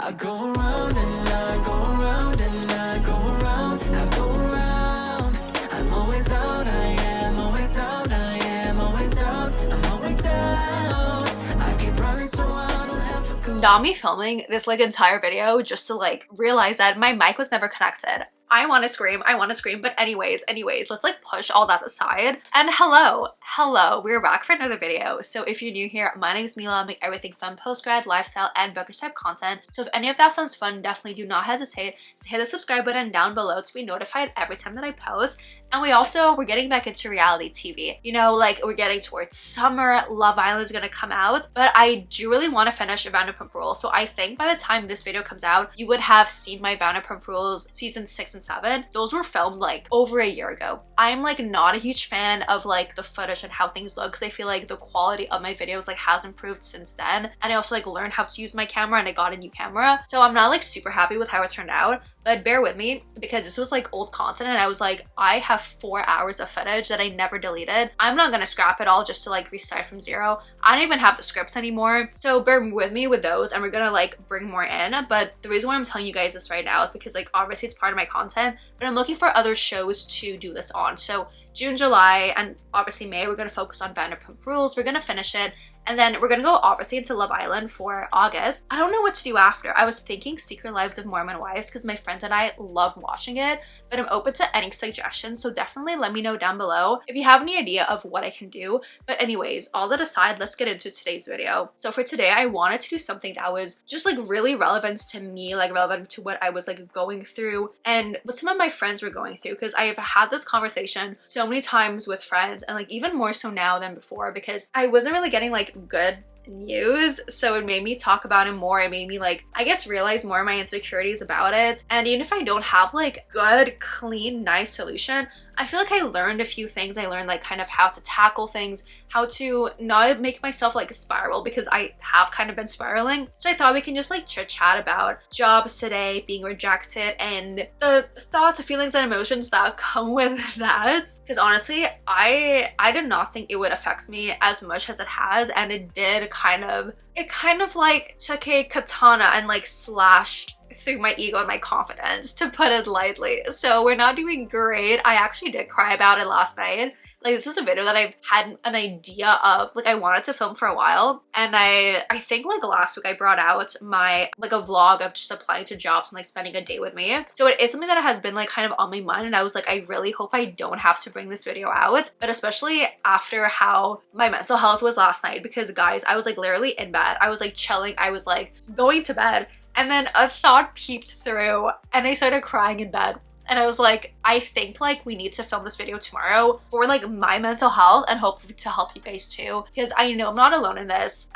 I go around and I go around and I go around, I go around. I'm always out, I am always out, I am always out, I'm always out. I keep running so I don't have to go. Not me filming this like entire video just to like realize that my mic was never connected. I want to scream, but anyways, let's like push all that aside. And hello, we're back for another video. So if you're new here, my name is Mila. I make everything fun post-grad, lifestyle, and bookish type content. So if any of that sounds fun, definitely do not hesitate to hit the subscribe button down below to be notified every time that I post. And we're getting back into reality TV. You know, like we're getting towards summer, Love Island is gonna come out, but I do really want to finish Vanderpump Rules. So I think by the time this video comes out, you would have seen my Vanderpump Rules season 6 and 7. Those were filmed like over a year ago. I'm like not a huge fan of like the footage and how things look because I feel like the quality of my videos like has improved since then. And I also like learned how to use my camera and I got a new camera. So I'm not like super happy with how it turned out. But bear with me because this was like old content and I was like, I have 4 hours of footage that I never deleted. I'm not gonna scrap it all just to like restart from zero. I don't even have the scripts anymore. So bear with me with those and we're gonna like bring more in. But the reason why I'm telling you guys this right now is because like obviously it's part of my content, but I'm looking for other shows to do this on. So June, July, and obviously May, we're gonna focus on Vanderpump Rules. We're gonna finish it. And then we're gonna go obviously into Love Island for August. I don't know what to do after. I was thinking Secret Lives of Mormon Wives because my friends and I love watching it, but I'm open to any suggestions. So definitely let me know down below if you have any idea of what I can do. But anyways, all that aside, let's get into today's video. So for today, I wanted to do something that was just like really relevant to me, like relevant to what I was like going through and what some of my friends were going through. Because I've had this conversation so many times with friends and like even more so now than before because I wasn't really getting like good news, so it made me talk about it more. It made me like I guess realize more of my insecurities about it. And even if I don't have like good, clean, nice solution, I feel like I learned a few things. I learned like kind of how to tackle things, how to not make myself like spiral because I have kind of been spiraling. So I thought we can just like chit chat about jobs today, being rejected, and the thoughts, feelings, and emotions that come with that. Because honestly, I did not think it would affect me as much as it has, and it did kind of like took a katana and like slashed through my ego and my confidence, to put it lightly. So we're not doing great. I actually did cry about it last night. Like this is a video that I've had an idea of, like I wanted to film for a while. And I think like last week I brought out my like a vlog of just applying to jobs and like spending a day with me. So it is something that has been like kind of on my mind. And I was like, I really hope I don't have to bring this video out. But especially after how my mental health was last night, because guys, I was like literally in bed. I was like chilling. I was like going to bed. And then a thought peeped through and I started crying in bed. And I was like, I think like we need to film this video tomorrow for like my mental health and hopefully to help you guys too. Because I know I'm not alone in this.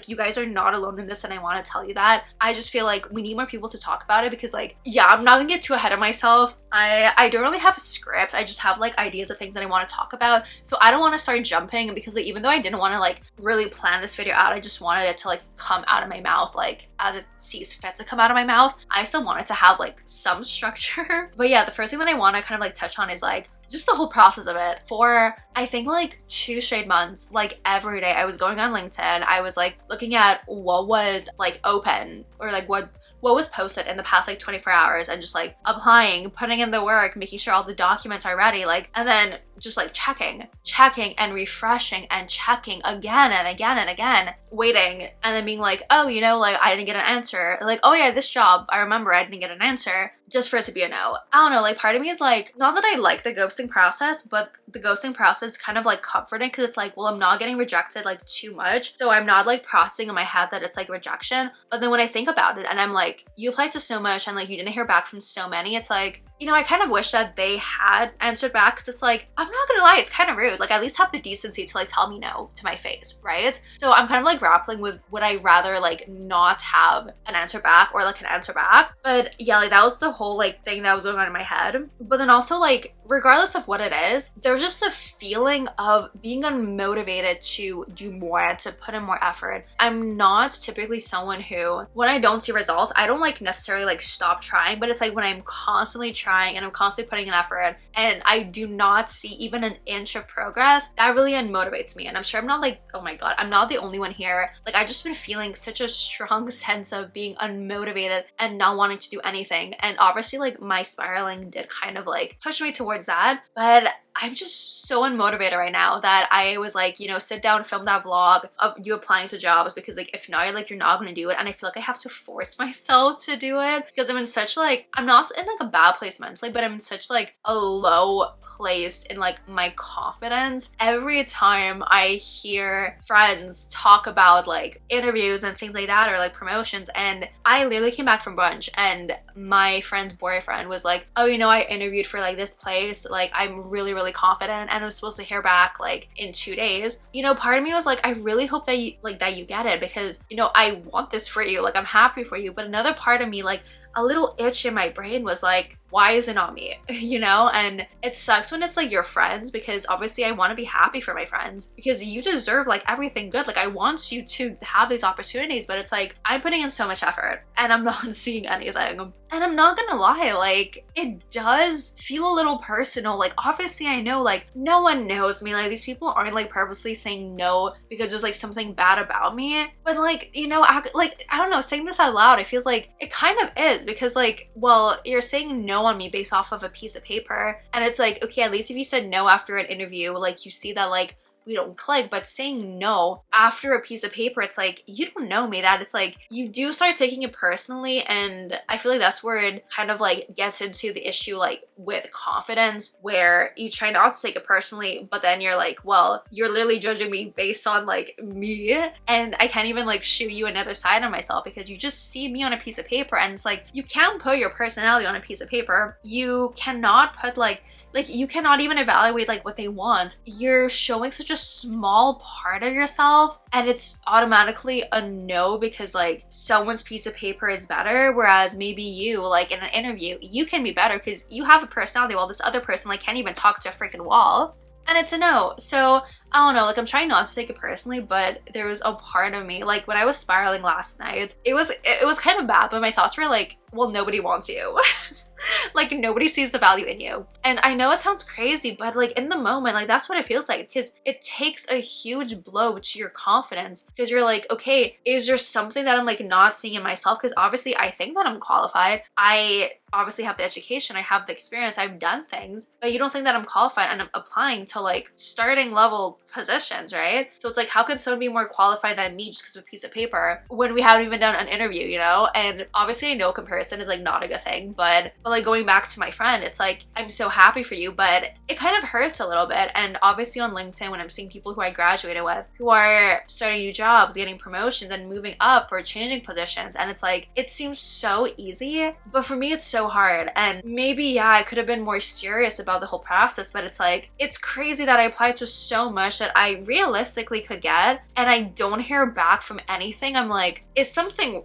You guys are not alone in this and I want to tell you that. I just feel like we need more people to talk about it because like, yeah, I'm not gonna get too ahead of myself. I don't really have a script. I just have like ideas of things that I want to talk about. So I don't want to start jumping because like, even though I didn't want to like really plan this video out, I just wanted it to like come out of my mouth like as it sees fit to come out of my mouth. I still wanted to have like some structure. But yeah, the first thing that I want to kind of like touch on is like just the whole process of it. For I think like 2 straight months, like every day I was going on LinkedIn, I was like looking at what was like open or like what was posted in the past like 24 hours and just like applying, putting in the work, making sure all the documents are ready, like, and then just like checking and refreshing and checking again and again and again, waiting, and then being like, oh, you know, like I didn't get an answer. Like, oh yeah, this job, I remember I didn't get an answer, just for it to be a no. I don't know, like part of me is like, not that I like the ghosting process, but the ghosting process is kind of like comforting because it's like, well, I'm not getting rejected like too much. So I'm not like processing in my head that it's like rejection. But then when I think about it and I'm like, you applied to so much and like you didn't hear back from so many, it's like, you know, I kind of wish that they had answered back because it's like, I'm not gonna lie, it's kind of rude. Like at least have the decency to like tell me no to my face, right? So I'm kind of like grappling with would I rather like not have an answer back or like an answer back. But yeah, like that was the whole like thing that was going on in my head. But then also like, regardless of what it is, there's just a feeling of being unmotivated to do more and to put in more effort. I'm not typically someone who, when I don't see results, I don't like necessarily like stop trying, but it's like when I'm constantly trying and I'm constantly putting in effort and I do not see even an inch of progress, that really unmotivates me. And I'm sure I'm not like, oh my god, I'm not the only one here. Like, I just been feeling such a strong sense of being unmotivated and not wanting to do anything. And obviously like my spiraling did kind of like push me towards that, but I'm just so unmotivated right now that I was like, you know, sit down, film that vlog of you applying to jobs, because like if not, you're not gonna do it. And I feel like I have to force myself to do it because I'm in such like, I'm not in like a bad place mentally, but I'm in such like a low place in like my confidence. Every time I hear friends talk about like interviews and things like that, or like promotions, and I literally came back from brunch and my friend's boyfriend was like, oh, you know, I interviewed for like this place, like I'm really confident and I'm supposed to hear back like in 2 days. You know, part of me was like, I really hope that you get it, because you know, I want this for you, like I'm happy for you. But another part of me, like a little itch in my brain was like, why is it not me? You know? And it sucks when it's like your friends, because obviously I want to be happy for my friends because you deserve like everything good. Like I want you to have these opportunities, but it's like I'm putting in so much effort and I'm not seeing anything. And I'm not gonna lie, like it does feel a little personal. Like obviously I know like no one knows me, like these people aren't like purposely saying no because there's like something bad about me, but like, you know, I don't know, saying this out loud, it feels like it kind of is, because like, well, you're saying no on me based off of a piece of paper, and it's like, okay, at least if you said no after an interview, like you see that like we don't click. But saying no after a piece of paper, it's like, you don't know me. That it's like you do start taking it personally, and I feel like that's where it kind of like gets into the issue like with confidence, where you try not to take it personally, but then you're like, well, you're literally judging me based on like me, and I can't even like show you another side of myself because you just see me on a piece of paper. And it's like, you can't put your personality on a piece of paper. You cannot put like you cannot even evaluate like what they want. You're showing such a small part of yourself, and it's automatically a no because like someone's piece of paper is better, whereas maybe you, like in an interview, you can be better because you have a personality while this other person like can't even talk to a freaking wall. And it's a no. So I don't know, like I'm trying not to take it personally, but there was a part of me, like when I was spiraling last night, it was kind of bad, but my thoughts were like, well, nobody wants you. Like nobody sees the value in you. And I know it sounds crazy, but like in the moment, like that's what it feels like, because it takes a huge blow to your confidence, because you're like, okay, is there something that I'm like not seeing in myself? Because obviously I think that I'm qualified. I obviously have the education, I have the experience, I've done things, but you don't think that I'm qualified, and I'm applying to like starting level positions, right? So it's like, how can someone be more qualified than me just because of a piece of paper when we haven't even done an interview, you know? And obviously I know comparison is like not a good thing, but like going back to my friend, it's like, I'm so happy for you, but it kind of hurts a little bit. And obviously on LinkedIn, when I'm seeing people who I graduated with who are starting new jobs, getting promotions and moving up or changing positions, and it's like, it seems so easy, but for me it's so hard. And maybe, yeah, I could have been more serious about the whole process, but it's like, it's crazy that I applied to so much that I realistically could get, and I don't hear back from anything. I'm like, is something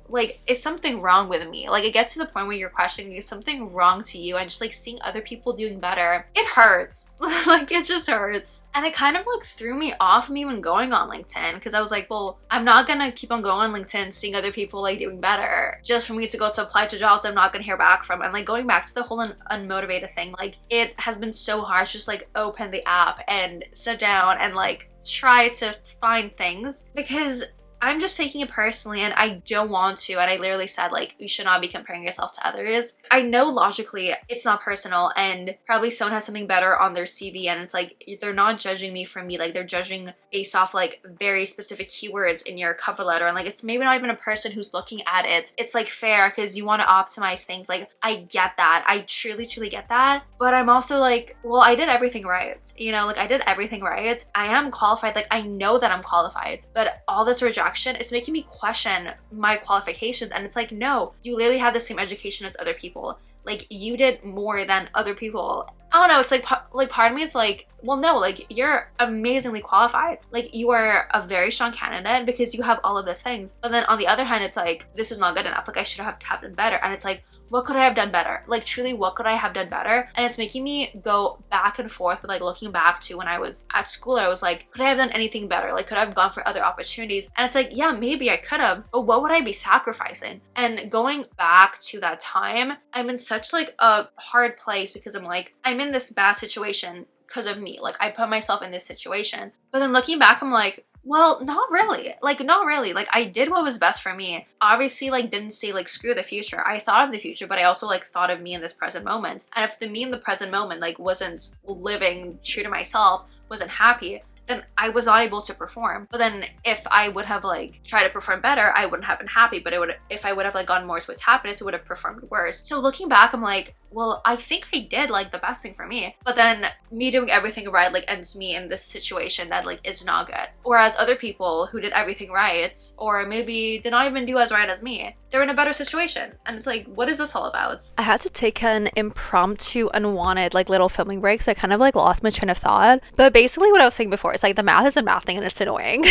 wrong with me? Like it gets to the point where you're questioning, is something wrong to you? And just like seeing other people doing better, it hurts. Like it just hurts. And it kind of like threw me off from even going on LinkedIn, because I was like, well, I'm not gonna keep on going on LinkedIn seeing other people like doing better just for me to go to apply to jobs I'm not gonna hear back from. And like going back to the whole unmotivated thing, like it has been so hard to just like open the app and sit down and like try to find things, because I'm just taking it personally and I don't want to. And I literally said like, you should not be comparing yourself to others. I know logically it's not personal, and probably someone has something better on their CV, and it's like, they're not judging me for me, like they're judging based off like very specific keywords in your cover letter, and like it's maybe not even a person who's looking at it. It's like fair because you want to optimize things. Like I get that, I truly get that, but I'm also like, well, I did everything right, you know, like I did everything right. I am qualified, like I know that I'm qualified, but all this rejection is making me question my qualifications. And it's like, no, you literally have the same education as other people. Like you did more than other people. I don't know, it's like part of me is like, well, no, like you're amazingly qualified. Like you are a very strong candidate because you have all of those things. But then on the other hand, it's like, this is not good enough. Like I should have done better. And it's like, what could I have done better? Like truly, what could I have done better? And it's making me go back and forth with like looking back to when I was at school. I was like, could I have done anything better? Like, could I have gone for other opportunities? And it's like, yeah, maybe I could have, but what would I be sacrificing? And going back to that time, I'm in such like a hard place because I'm like, I'm in this bad situation because of me. Like I put myself in this situation. But then looking back, I'm like, well, not really. Like, not really. Like, I did what was best for me. Obviously, like, didn't say, like, screw the future. I thought of the future, but I also, like, thought of me in this present moment. And if the me in the present moment, like, wasn't living true to myself, wasn't happy, then I was not able to perform. But then if I would have like tried to perform better, I wouldn't have been happy. But if I would have like gone more towards happiness, it would have performed worse. So looking back, I'm like, well, I think I did like the best thing for me. But then me doing everything right like ends me in this situation that like is not good. Whereas other people who did everything right, or maybe did not even do as right as me, they're in a better situation. And it's like, what is this all about? I had to take an impromptu, unwanted like little filming break, so I kind of like lost my train of thought. But basically what I was saying before is like the math is a math thing and it's annoying.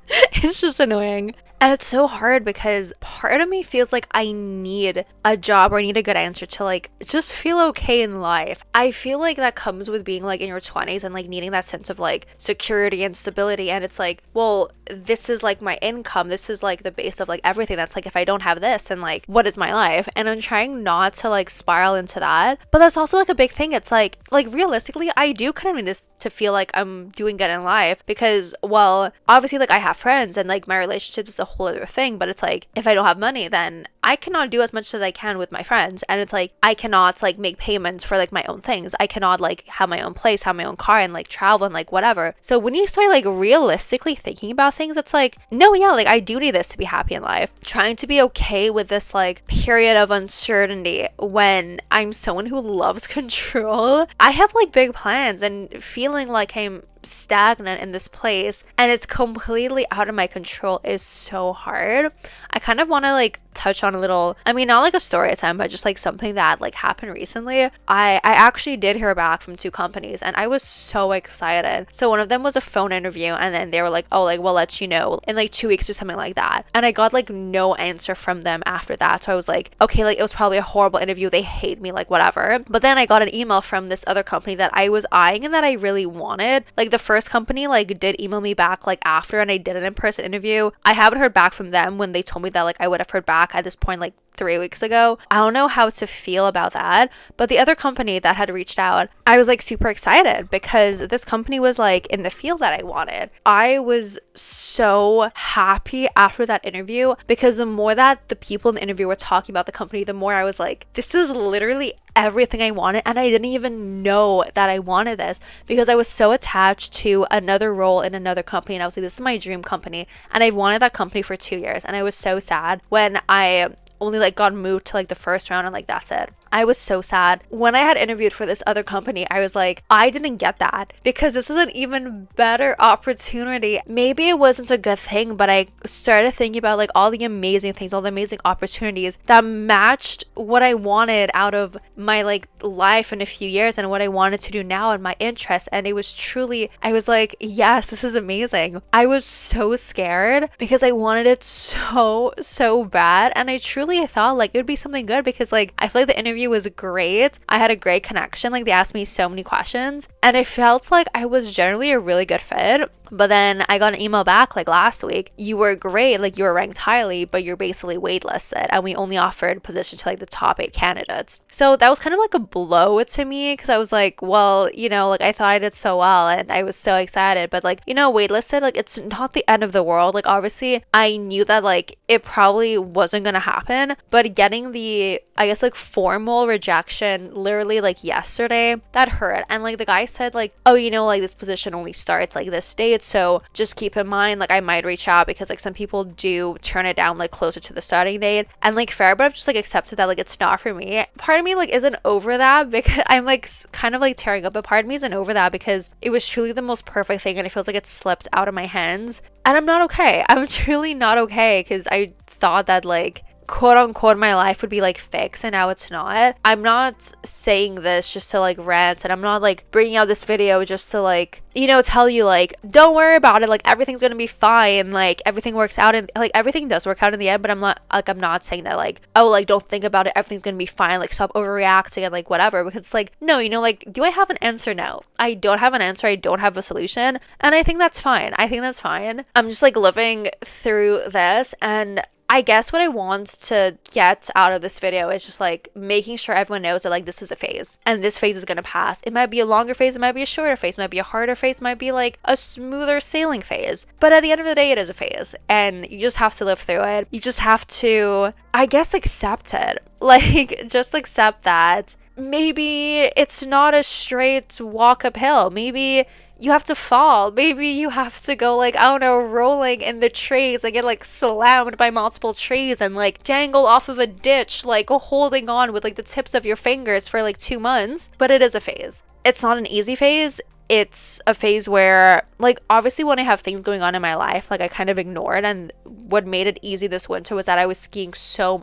It's just annoying. And it's so hard because part of me feels like I need a job or I need a good answer to like just feel okay in life. I feel like that comes with being like in your 20s and like needing that sense of like security and stability. And it's like, well, this is like my income. This is like the base of like everything. That's like, if I don't have this, then like, what is my life? And I'm trying not to like spiral into that. But that's also like a big thing. It's like realistically, I do kind of need this to feel like I'm doing good in life because, well, obviously like I have friends and like my relationship is a whole other thing, but it's like if I don't have money, then I cannot do as much as I can with my friends. And it's like I cannot like make payments for like my own things. I cannot like have my own place, have my own car, and like travel and like whatever. So when you start like realistically thinking about things, it's like, no, yeah, like I do need this to be happy in life. Trying to be okay with this like period of uncertainty when I'm someone who loves control. I have like big plans and feeling like I'm stagnant in this place and it's completely out of my control is so hard. I kind of want to like touch on a little, I mean, not like a story time, but just like something that like happened recently. I actually did hear back from 2 companies and I was so excited. So one of them was a phone interview and then they were like, oh, like we'll let you know in like 2 weeks or something like that. And I got like no answer from them after that. So I was like, okay, like it was probably a horrible interview. They hate me, like whatever. But then I got an email from this other company that I was eyeing and that I really wanted. Like the first company like did email me back like after and I did an in-person interview. I haven't heard back from them when they told me that like I would have heard back at this point like 3 weeks ago. I don't know how to feel about that, but the other company that had reached out, I was like super excited because this company was like in the field that I wanted. I was so happy after that interview because the more that the people in the interview were talking about the company, the more I was like, this is literally everything I wanted, and I didn't even know that I wanted this because I was so attached to another role in another company, and I was like, this is my dream company, and I've wanted that company for 2 years, and I was so sad when I only like got moved to like the first round and like that's it. I was so sad. When I had interviewed for this other company, I was like, I didn't get that because this is an even better opportunity. Maybe it wasn't a good thing, but I started thinking about like all the amazing things, all the amazing opportunities that matched what I wanted out of my like life in a few years and what I wanted to do now and my interests. And it was truly, I was like, yes, this is amazing. I was so scared because I wanted it so bad. And I truly thought like it would be something good because like I feel like the interview was great. I had a great connection. Like they asked me so many questions and I felt like I was generally a really good fit. But then I got an email back like last week. You were great, like you were ranked highly, but you're basically waitlisted and we only offered position to like the top 8 candidates. So that was kind of like a blow to me because I was like, well, you know, like I thought I did so well and I was so excited, but like, you know, waitlisted, like it's not the end of the world. Like obviously I knew that like it probably wasn't gonna happen, but getting the, I guess like formal rejection literally like yesterday, that hurt. And like the guy said like, oh, you know, like this position only starts like this date, so just keep in mind like I might reach out because like some people do turn it down like closer to the starting date, and like fair, but I've just like accepted that like it's not for me. Part of me like isn't over that because I'm like kind of like tearing up, but part of me isn't over that because it was truly the most perfect thing and it feels like it slipped out of my hands and I'm not okay. I'm truly not okay because I thought that like quote unquote my life would be like fixed, and now it's not. I'm not saying this just to like rant, and I'm not like bringing out this video just to like, you know, tell you like don't worry about it, like everything's gonna be fine, like everything works out, and like everything does work out in the end. But I'm not saying that like, oh, like don't think about it, everything's gonna be fine, like stop overreacting and like whatever, because it's like, no, you know, like, do I have an answer? No, I don't have an answer. I don't have a solution, and I think that's fine. I'm just like living through this, and I guess what I want to get out of this video is just like making sure everyone knows that like this is a phase, and this phase is gonna pass. It might be a longer phase, it might be a shorter phase, it might be a harder phase, it might be like a smoother sailing phase, but at the end of the day it is a phase, and you just have to live through it. You just have to, I guess, accept it. Like, just accept that maybe it's not a straight walk uphill. Maybe you have to fall. Maybe you have to go like, I don't know, rolling in the trees and get like slammed by multiple trees and like dangle off of a ditch, like holding on with like the tips of your fingers for like 2 months. But it is a phase. It's not an easy phase. It's a phase where, like, obviously when I have things going on in my life, like I kind of ignored, and what made it easy this winter was that I was skiing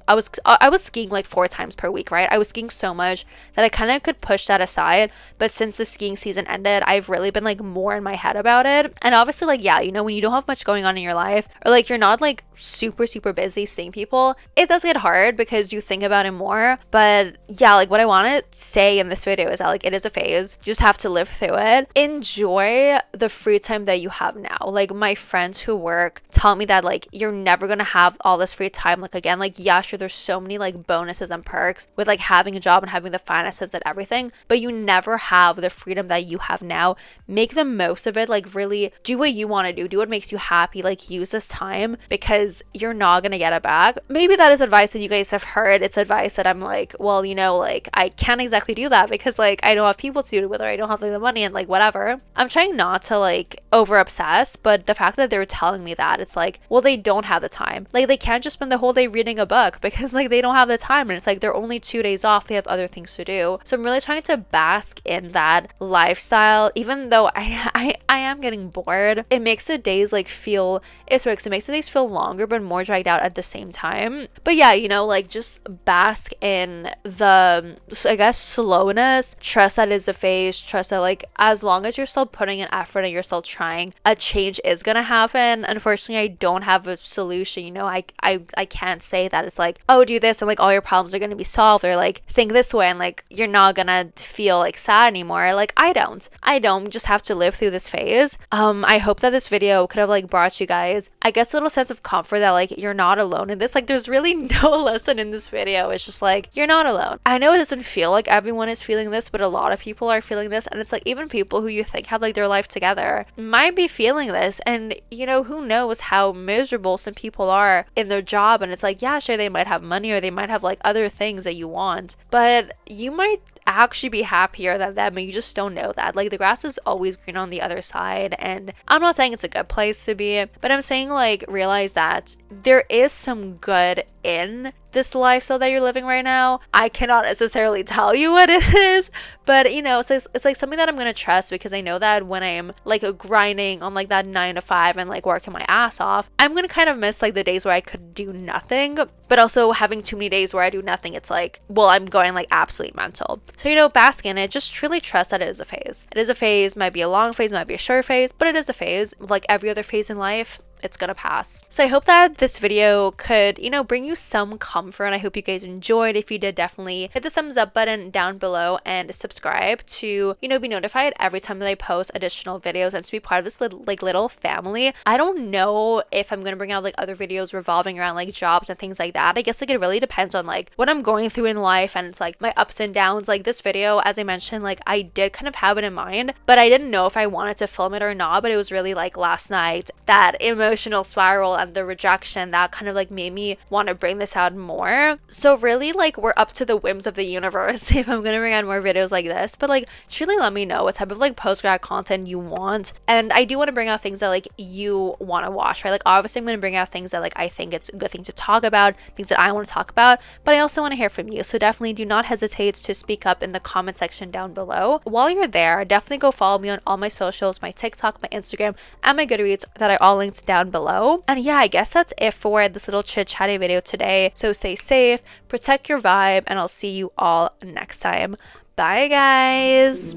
I was skiing like 4 times per week, right? I was skiing so much that I kind of could push that aside. But since the skiing season ended, I've really been like more in my head about it. And obviously, like, yeah, you know, when you don't have much going on in your life, or like you're not like super busy seeing people, it does get hard because you think about it more. But yeah, like what I want to say in this video is that like it is a phase. You just have to live through it. Enjoy the free time that you have now. Like, my friends who work tell me that like you're never gonna have all this free time. Like, again, like, yeah, sure, there's so many like bonuses and perks with like having a job and having the finances and everything, but you never have the freedom that you have now. Make the most of it. Like, really do what you want to do what makes you happy. Like, use this time because you're not gonna get it back. Maybe that is advice that you guys have heard. It's advice that I'm like, well, you know, like I can't exactly do that because like I don't have people to do it with, or I don't have like the money and like whatever. I'm trying not to like over obsess, but the fact that they're telling me that, it's like, well, they don't have the time. Like, they can't just spend the whole day reading a book because like they don't have the time, and it's like they're only 2 days off, they have other things to do. So I'm really trying to bask in that lifestyle, even though I am getting bored. It makes the days like feel, it makes the days feel longer but more dragged out at the same time. But yeah, you know, like, just bask in the, I guess, slowness. Trust that it's a phase. Trust that like as long as you're still putting an effort and you're still trying, a change is gonna happen. Unfortunately, I don't have a solution. You know, I can't say that it's like, oh, do this and like all your problems are gonna be solved, or like think this way and like you're not gonna feel like sad anymore. Like, I don't just have to live through this phase. I hope that this video could have like brought you guys, I guess, a little sense of comfort that like you're not alone in this. Like, there's really no lesson in this video. It's just like, you're not alone. I know it doesn't feel like everyone is feeling this, but a lot of people are feeling this, and it's like even people who you think have like their life together might be feeling this. And you know, who knows how miserable some people are in their job, and it's like, yeah, sure, they might have money or they might have like other things that you want, but you might actually be happier than them, and you just don't know that. Like, the grass is always green on the other side, and I'm not saying it's a good place to be, but I'm saying like realize that there is some good in this lifestyle that you're living right now. I cannot necessarily tell you what it is, but you know, it's like something that I'm gonna trust, because I know that when I'm like grinding on like that 9 to 5 and like working my ass off, I'm gonna kind of miss like the days where I could do nothing. But also having too many days where I do nothing, it's like, well, I'm going like absolutely mental. So, you know, bask in it. Just truly trust that it is a phase. It is a phase. Might be a long phase, might be a short phase, but it is a phase. Like every other phase in life, it's gonna pass. So I hope that this video could, you know, bring you some comfort, and I hope you guys enjoyed. If you did, definitely hit the thumbs up button down below and subscribe to, you know, be notified every time that I post additional videos and to be part of this little family. I don't know if I'm gonna bring out like other videos revolving around like jobs and things like that. I guess like it really depends on like what I'm going through in life, and it's like my ups and downs. Like this video, as I mentioned, like I did kind of have it in mind, but I didn't know if I wanted to film it or not. But it was really like last night, that emotional spiral and the rejection, that kind of like made me want to bring this out more. So really, like, we're up to the whims of the universe if I'm gonna bring out more videos like this. But like, truly let me know what type of like post-grad content you want, and I do want to bring out things that like you want to watch, right? Like, obviously I'm gonna bring out things that like I think it's a good thing to talk about, things that I want to talk about, but I also want to hear from you. So definitely do not hesitate to speak up in the comment section down below. While you're there, definitely go follow me on all my socials, my TikTok, my Instagram, and my Goodreads, that are all linked down down below. And yeah, I guess that's it for this little chit chatty video today. So stay safe, protect your vibe, and I'll see you all next time. Bye guys.